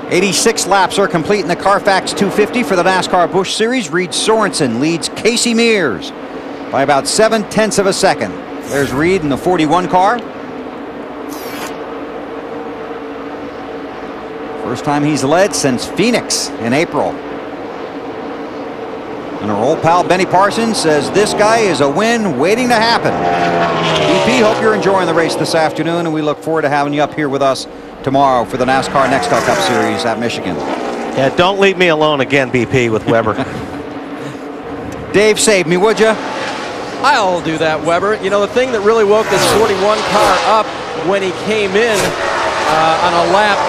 86 laps are complete in the Carfax 250 for the NASCAR Busch Series. Reed Sorensen leads Casey Mears by about 0.7 of a second. There's Reed in the 41 car. First time he's led since Phoenix in April. And our old pal Benny Parsons says this guy is a win waiting to happen. BP, hope you're enjoying the race this afternoon, and we look forward to having you up here with us tomorrow for the NASCAR Nextel Cup Series at Michigan. Yeah, don't leave me alone again, BP, with Weber. Dave, save me, would you? I'll do that, Weber. You know, the thing that really woke this 41 car up when he came in on a lap,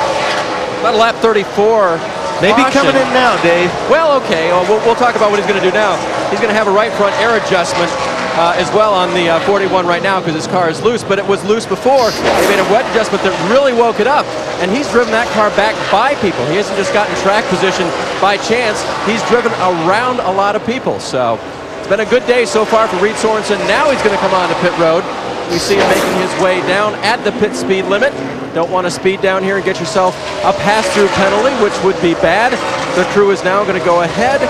about lap 34. Maybe coming in now, Dave. Well, okay. We'll talk about what he's going to do now. He's going to have a right front air adjustment as well on the 41 right now because his car is loose, but it was loose before. They made a wet adjustment that really woke it up, and he's driven that car back by people. He hasn't just gotten track position by chance. He's driven around a lot of people, so it's been a good day so far for Reed Sorensen. Now he's going to come on to pit road. We see him making his way down at the pit speed limit. Don't want to speed down here and get yourself a pass-through penalty, which would be bad. The crew is now going to go ahead,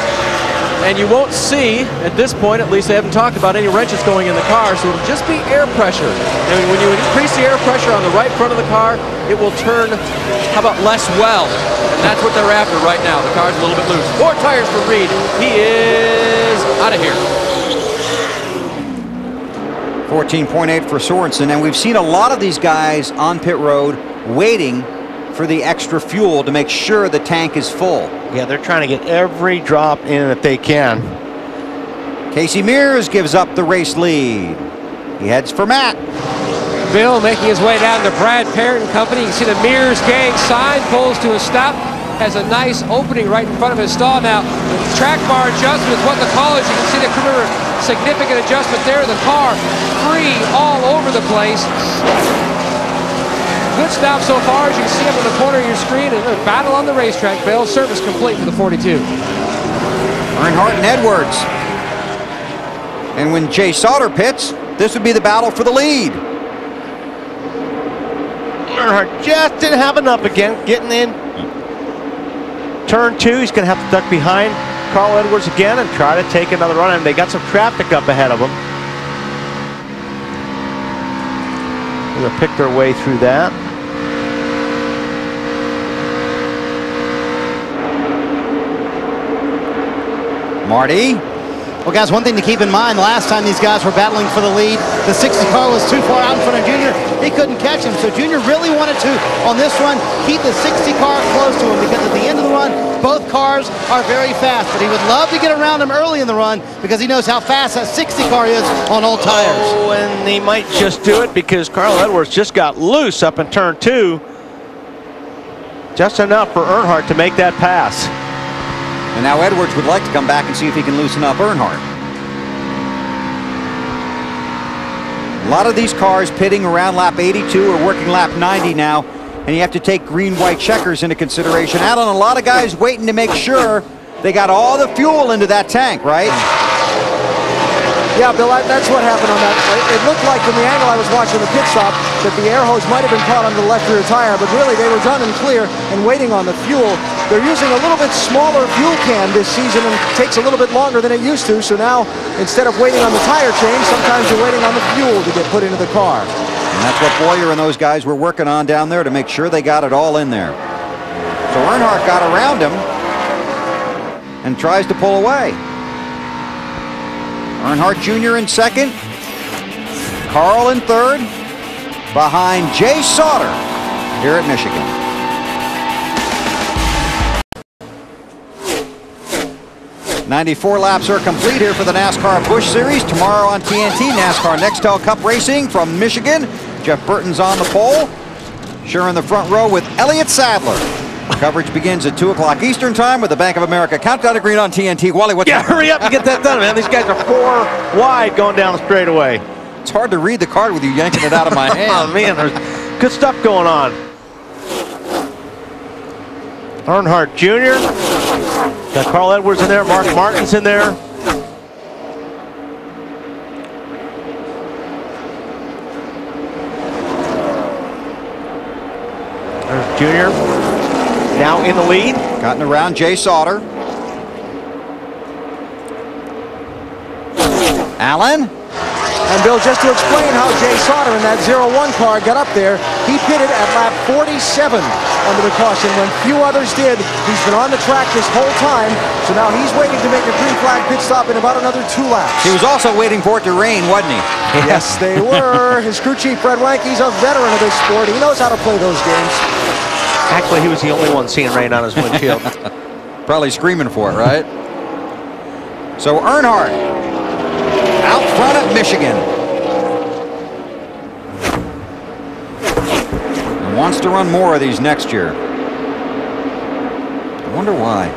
and you won't see, at this point, at least they haven't talked about any wrenches going in the car, so it'll just be air pressure. And when you increase the air pressure on the right front of the car, it will turn, how about less well? And that's what they're after right now. The car's a little bit loose. 4 tires for Reed. He is out of here. 14.8 for Sorensen, and we've seen a lot of these guys on pit road waiting for the extra fuel to make sure the tank is full. Yeah, they're trying to get every drop in if they can. Casey Mears gives up the race lead. He heads for Matt. Bill making his way down to Brad Parrott and company. You can see the Mears gang sign, pulls to a stop, has a nice opening right in front of his stall. Now, the track bar adjustment is what the call is. You can see the crew, significant adjustment there. The car free all over the place. Good stop so far, as you can see up in the corner of your screen, and a battle on the racetrack. Bill, service complete for the 42. Earnhardt and Edwards. And when Jay Sauter pits, this would be the battle for the lead. Earnhardt just didn't have enough again, getting in. Turn 2, he's going to have to duck behind Carl Edwards again and try to take another run, and they got some traffic up ahead of them. They're going to pick their way through that. Marty. Well, guys, one thing to keep in mind, last time these guys were battling for the lead, the 60 car was too far out in front of Junior. He couldn't catch him, so Junior really wanted to, on this run, keep the 60 car close to him, because at the end of the run, both cars are very fast, but he would love to get around him early in the run because he knows how fast that 60 car is on old tires. Oh, and he might just do it because Carl Edwards just got loose up in turn 2. Just enough for Earnhardt to make that pass. And now Edwards would like to come back and see if he can loosen up Earnhardt. A lot of these cars pitting around lap 82 or working lap 90 now, and you have to take green-white checkers into consideration. Alan, a lot of guys waiting to make sure they got all the fuel into that tank, right? Yeah, Bill, that's what happened on that. It looked like from the angle I was watching the pit stop that the air hose might have been caught under the left rear tire, but really they were done and clear and waiting on the fuel. They're using a little bit smaller fuel can this season, and it takes a little bit longer than it used to, so now instead of waiting on the tire change, sometimes you're waiting on the fuel to get put into the car. And that's what Boyer and those guys were working on down there to make sure they got it all in there. So Earnhardt got around him and tries to pull away. Earnhardt Jr. in second, Carl in third, behind Jay Sauter here at Michigan. "94 laps are complete here for the NASCAR Busch Series. Tomorrow on TNT, NASCAR Nextel Cup Racing from Michigan. Jeff Burton's on the pole. Sure in the front row with Elliott Sadler. Coverage begins at 2 o'clock Eastern Time with the Bank of America Countdown to Green on TNT. Wally, what's Yeah, hurry up and get that done, man. These guys are 4 wide going down the straightaway. It's hard to read the card with you yanking it out of my hand. Oh, man, there's good stuff going on. Earnhardt Jr. Got Carl Edwards in there. Mark Martin's in there. There's Junior. now in the lead. Gotten around Jay Sauter. Allen. And Bill, just to explain how Jay Sauter in that 0-1 car got up there, he pitted at lap 47 under the caution when few others did. He's been on the track this whole time, so now he's waiting to make a green flag pit stop in about another 2 laps. He was also waiting for it to rain, wasn't he? Yes, they were. His crew chief, Fred Wanke's a veteran of this sport. He knows how to play those games. Actually, he was the only one seeing rain on his windshield. Probably screaming for it, right? So Earnhardt out front of Michigan. And wants to run more of these next year. I wonder why.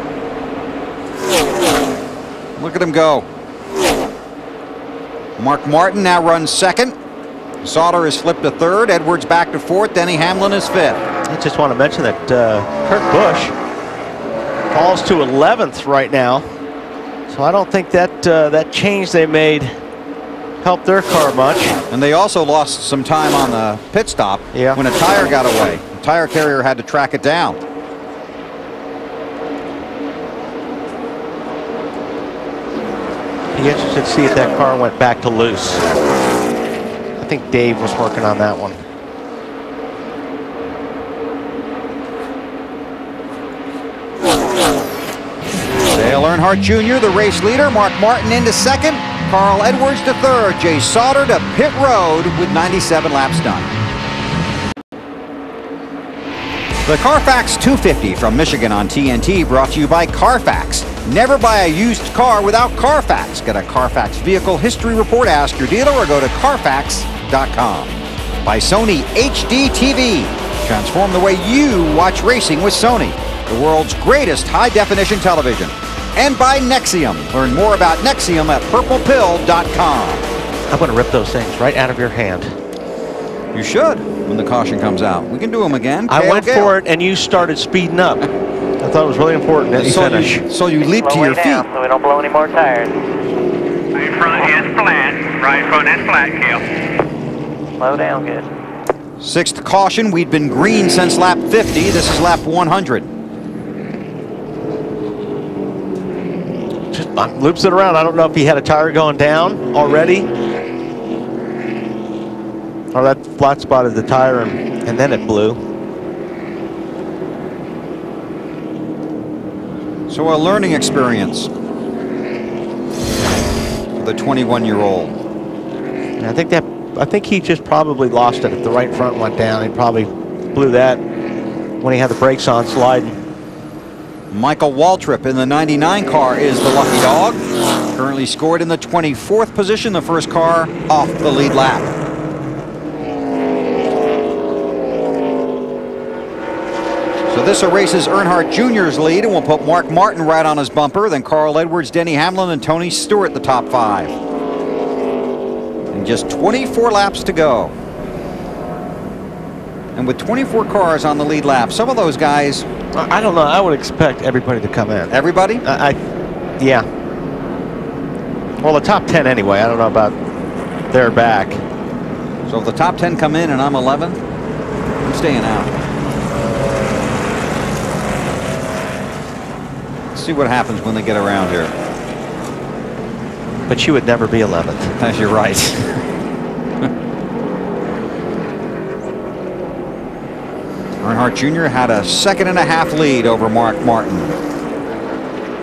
Look at him go. Mark Martin now runs second. Sauter is flipped to third. Edwards back to fourth. Denny Hamlin is fifth. I just want to mention that Kurt Busch falls to 11th right now. So I don't think that that change they made helped their car much. And they also lost some time on the pit stop when a tire got away. The tire carrier had to track it down. Be interested to see if that car went back to loose. I think Dave was working on that one. Dale Earnhardt Jr., the race leader. Mark Martin into second. Carl Edwards to third. Jay Sauter to pit road with 97 laps done. The Carfax 250 from Michigan on TNT brought to you by Carfax. Never buy a used car without Carfax. Get a Carfax vehicle history report, ask your dealer, or go to Carfax.com. By Sony HD TV. Transform the way you watch racing with Sony, the world's greatest high-definition television. And by Nexium. Learn more about Nexium at purplepill.com. I'm going to rip those things right out of your hand. You should when the caution comes out. We can do them again. I went for it and you started speeding up. I thought it was really important that you finish. So you leap to your feet. So we don't blow any more tires. Right front is flat. Right front is flat, Kel. Slow down good. Sixth caution. We'd been green since lap 50. This is lap 100. Just loops it around. I don't know if he had a tire going down already, or that flat spotted the tire and then it blew. So a learning experience for the 21-year-old. And I think he just probably lost it. If the right front went down, he probably blew that when he had the brakes on sliding. Michael Waltrip in the 99 car is the lucky dog. Currently scored in the 24th position, the first car off the lead lap. So this erases Earnhardt Jr.'s lead and will put Mark Martin right on his bumper. Then Carl Edwards, Denny Hamlin, and Tony Stewart the top 5. And just 24 laps to go. And with 24 cars on the lead lap, some of those guys... I don't know. I would expect everybody to come in. Everybody? Yeah. Well, the top 10 anyway. I don't know about their back. So if the top 10 come in and I'm 11, I'm staying out. Let's see what happens when they get around here. But you would never be 11th. You're right. Earnhardt Jr. had a 2.5-second lead over Mark Martin.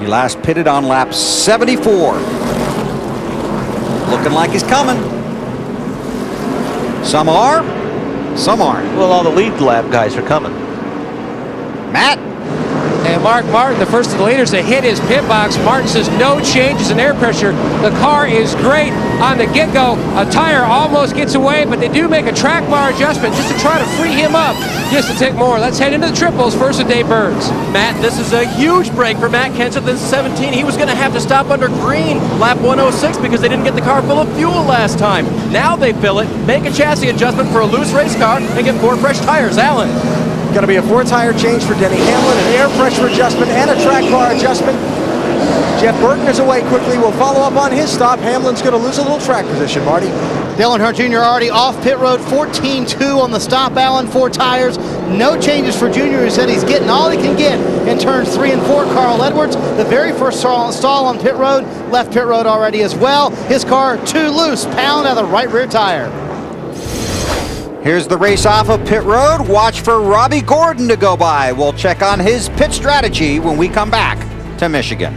He last pitted on lap 74. Looking like he's coming. Some are, some aren't. Well, all the lead lap guys are coming. Matt. And Mark Martin, the first of the leaders to hit his pit box. Martin says no changes in air pressure. The car is great on the get-go. A tire almost gets away, but they do make a track bar adjustment just to try to free him up just to take more. Let's head into the triples first with Dave Burns. Matt, this is a huge break for Matt Kenseth. This is 17. He was going to have to stop under green lap 106 because they didn't get the car full of fuel last time. Now they fill it, make a chassis adjustment for a loose race car, and get 4 fresh tires. Alan. Going to be a 4-tire change for Denny Hamlin, an air pressure adjustment and a track bar adjustment. Jeff Burton is away quickly. We'll follow up on his stop. Hamlin's going to lose a little track position, Marty. Dale Earnhardt Jr. already off pit road, 14-2 on the stop, Allen, 4 tires. No changes for Junior, who said he's getting all he can get in turns 3 and 4. Carl Edwards, the very first stall on pit road, left pit road already as well. His car too loose, pound out of the right rear tire. Here's the race off of pit road. Watch for Robbie Gordon to go by. We'll check on his pit strategy when we come back to Michigan.